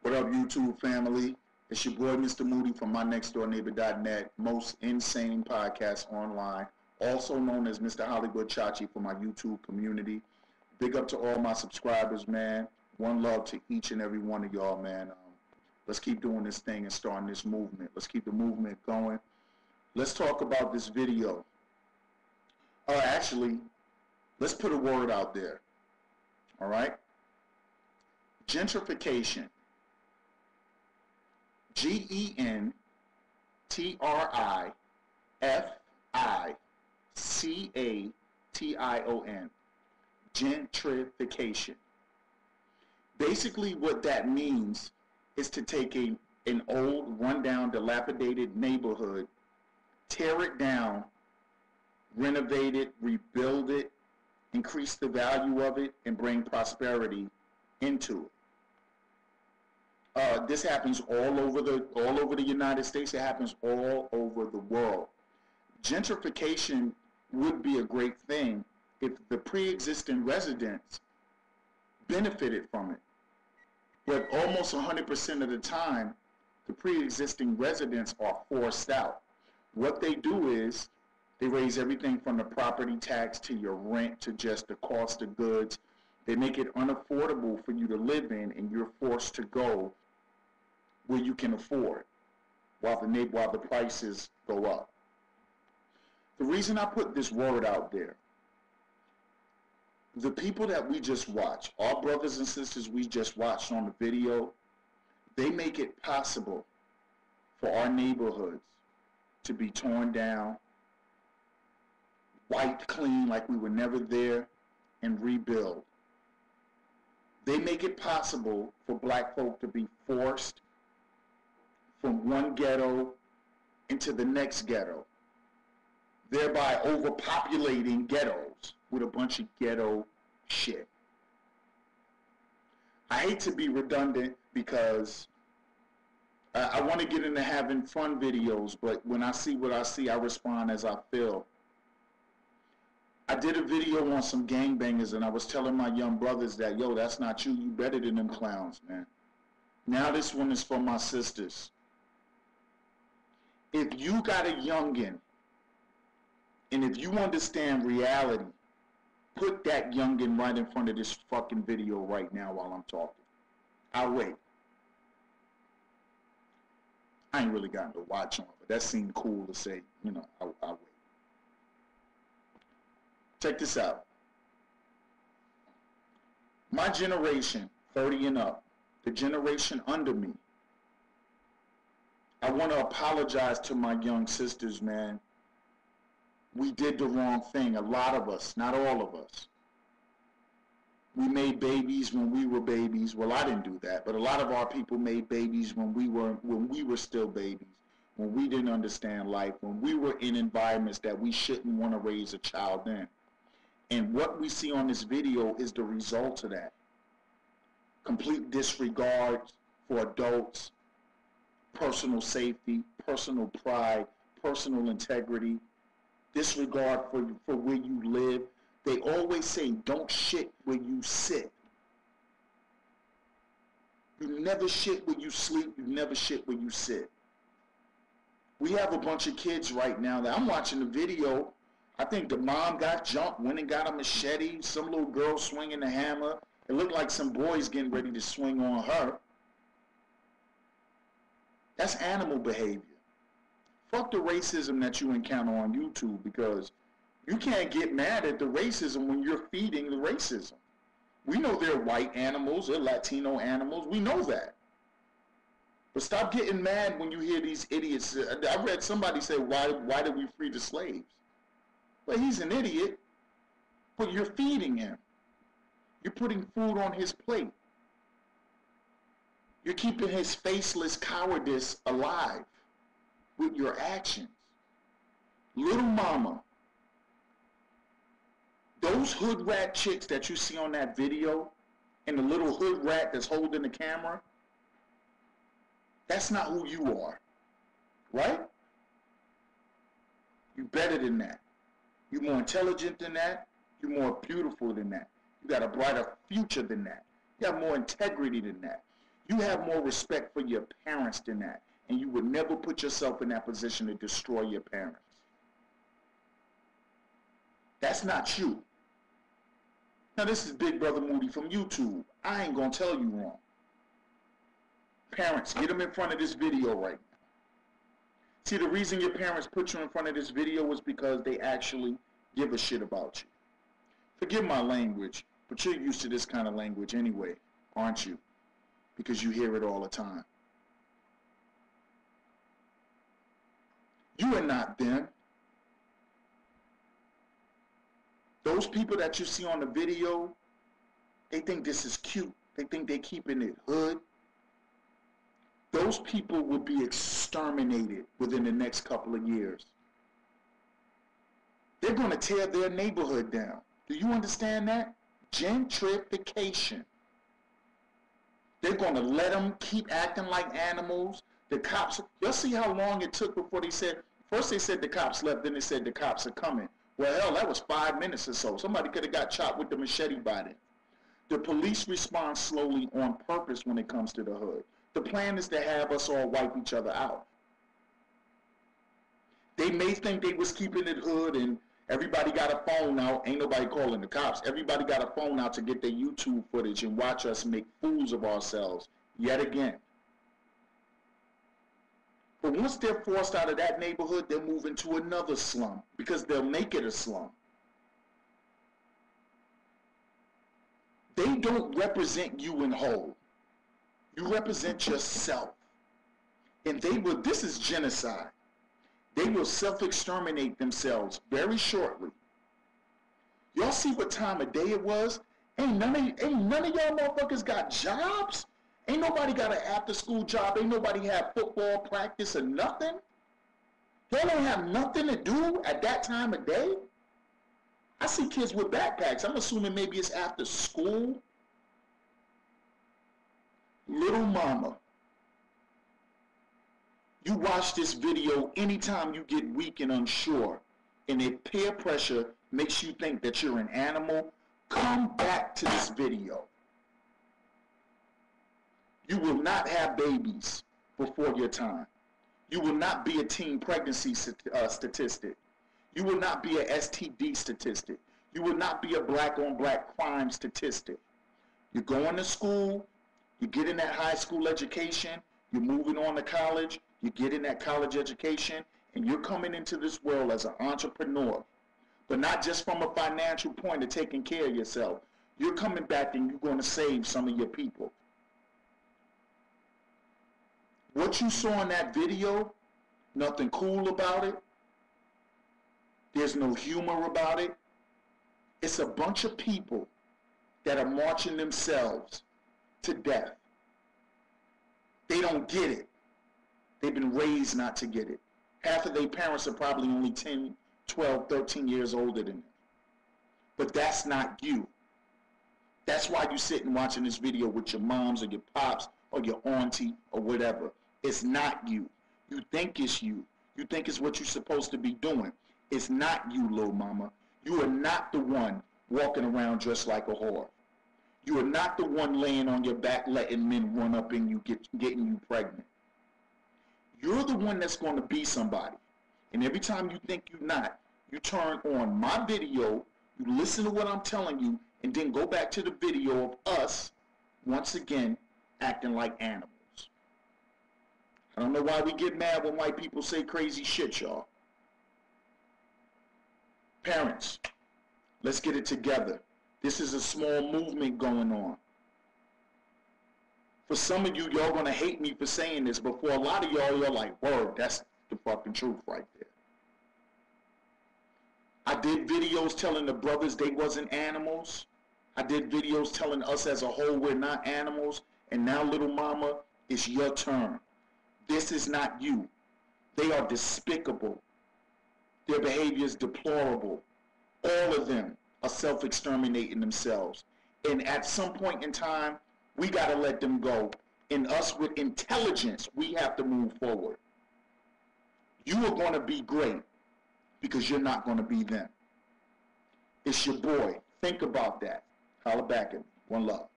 What up, YouTube family? It's your boy, Mr. Moody from MyNextDoorNeighbor.net, most insane podcast online, also known as Mr. Hollywood Chachi for my YouTube community. Big up to all my subscribers, man. One love to each and every one of y'all, man. Let's keep doing this thing and starting this movement. Let's keep the movement going. Let's talk about this video. Actually, let's put a word out there. All right? Gentrification. Gentrification. Gentrification. Basically, what that means is to take an old, rundown, dilapidated neighborhood, tear it down, renovate it, rebuild it, increase the value of it, and bring prosperity into it. This happens all over the United States. It happens all over the world. Gentrification would be a great thing if the pre-existing residents benefited from it. But almost 100% of the time, the pre-existing residents are forced out. What they do is they raise everything from the property tax to your rent to just the cost of goods. They make it unaffordable for you to live in, and you're forced to go where you can afford while the prices go up. The reason I put this word out there, the people that we just watched, our brothers and sisters we just watched on the video, they make it possible for our neighborhoods to be torn down, wiped clean like we were never there, and rebuild. They make it possible for black folk to be forced from one ghetto into the next ghetto, thereby overpopulating ghettos with a bunch of ghetto shit. I hate to be redundant because I want to get into having fun videos, but when I see what I see, I respond as I feel. I did a video on some gangbangers, and I was telling my young brothers that, yo, that's not you. You better than them clowns, man. Now this one is for my sisters. If you got a youngin', and if you understand reality, put that youngin' right in front of this fucking video right now while I'm talking. I'll wait. I ain't really got no watch on, but that seemed cool to say, you know, I'll wait. Check this out. My generation, 30 and up, the generation under me, I want to apologize to my young sisters, man. We did the wrong thing. A lot of us, not all of us. We made babies when we were babies. Well, I didn't do that, but a lot of our people made babies when we were still babies, when we didn't understand life, when we were in environments that we shouldn't want to raise a child in. And what we see on this video is the result of that. Complete disregard for adults, personal safety, personal pride, personal integrity, disregard for where you live. They always say, don't shit where you sit. You never shit where you sleep. You never shit where you sit. We have a bunch of kids right now that I'm watching the video. I think the mom got jumped, went and got a machete, some little girl swinging the hammer. It looked like some boys getting ready to swing on her. That's animal behavior. Fuck the racism that you encounter on YouTube, because you can't get mad at the racism when you're feeding the racism. We know they're white animals, they're Latino animals, we know that. But stop getting mad when you hear these idiots. I read somebody say, why did we free the slaves? Well, he's an idiot, but you're feeding him. You're putting food on his plate. You're keeping his faceless cowardice alive with your actions. Little mama, those hood rat chicks that you see on that video and the little hood rat that's holding the camera, that's not who you are, right? You're better than that. You're more intelligent than that. You're more beautiful than that. You got a brighter future than that. You got more integrity than that. You have more respect for your parents than that. And you would never put yourself in that position to destroy your parents. That's not you. Now, this is Big Brother Moody from YouTube. I ain't going to tell you wrong. Parents, get them in front of this video right now. See, the reason your parents put you in front of this video is because they actually give a shit about you. Forgive my language, but you're used to this kind of language anyway, aren't you? Because you hear it all the time. You are not them. Those people that you see on the video, they think this is cute. They think they're keeping it hood. Those people will be exterminated within the next couple of years. They're going to tear their neighborhood down. Do you understand that? Gentrification. They're going to let them keep acting like animals. The cops, you'll see how long it took before they said, first they said the cops left, then they said the cops are coming. Well, hell, that was 5 minutes or so. Somebody could have got chopped with the machete by then. The police respond slowly on purpose when it comes to the hood. The plan is to have us all wipe each other out. They may think they was keeping it hood and everybody got a phone out. Ain't nobody calling the cops. Everybody got a phone out to get their YouTube footage and watch us make fools of ourselves yet again. But once they're forced out of that neighborhood, they're moving to another slum because they'll make it a slum. They don't represent you in whole. You represent yourself. And they will, this is genocide. They will self-exterminate themselves very shortly. Y'all see what time of day it was? Ain't none of y'all motherfuckers got jobs? Ain't nobody got an after-school job. Ain't nobody have football practice or nothing. Y'all don't have nothing to do at that time of day? I see kids with backpacks. I'm assuming maybe it's after school. Little mama, you watch this video anytime you get weak and unsure, and if peer pressure makes you think that you're an animal, come back to this video. You will not have babies before your time. You will not be a teen pregnancy statistic. You will not be a STD statistic. You will not be a black-on-black crime statistic. You're going to school, you're getting that high school education, you're moving on to college, you're getting that college education, and you're coming into this world as an entrepreneur. But not just from a financial point of taking care of yourself. You're coming back and you're going to save some of your people. What you saw in that video, nothing cool about it. There's no humor about it. It's a bunch of people that are marching themselves to death. They don't get it. They've been raised not to get it. Half of their parents are probably only 10, 12, 13 years older than them. But that's not you. That's why you're sitting watching this video with your moms or your pops or your auntie or whatever. It's not you. You think it's you. You think it's what you're supposed to be doing. It's not you, little mama. You are not the one walking around dressed like a whore. You are not the one laying on your back letting men run up in you, getting you pregnant. You're the one that's going to be somebody. And every time you think you're not, you turn on my video, you listen to what I'm telling you, and then go back to the video of us, once again, acting like animals. I don't know why we get mad when white people say crazy shit, y'all. Parents, let's get it together. This is a small movement going on. For some of you, y'all gonna hate me for saying this, but for a lot of y'all, you're like, word, that's the fucking truth right there. I did videos telling the brothers they wasn't animals. I did videos telling us as a whole we're not animals. And now, little mama, it's your turn. This is not you. They are despicable. Their behavior is deplorable. All of them are self-exterminating themselves. And at some point in time, we got to let them go. And us with intelligence, we have to move forward. You are going to be great because you're not going to be them. It's your boy. Think about that. Holla back at me. One love.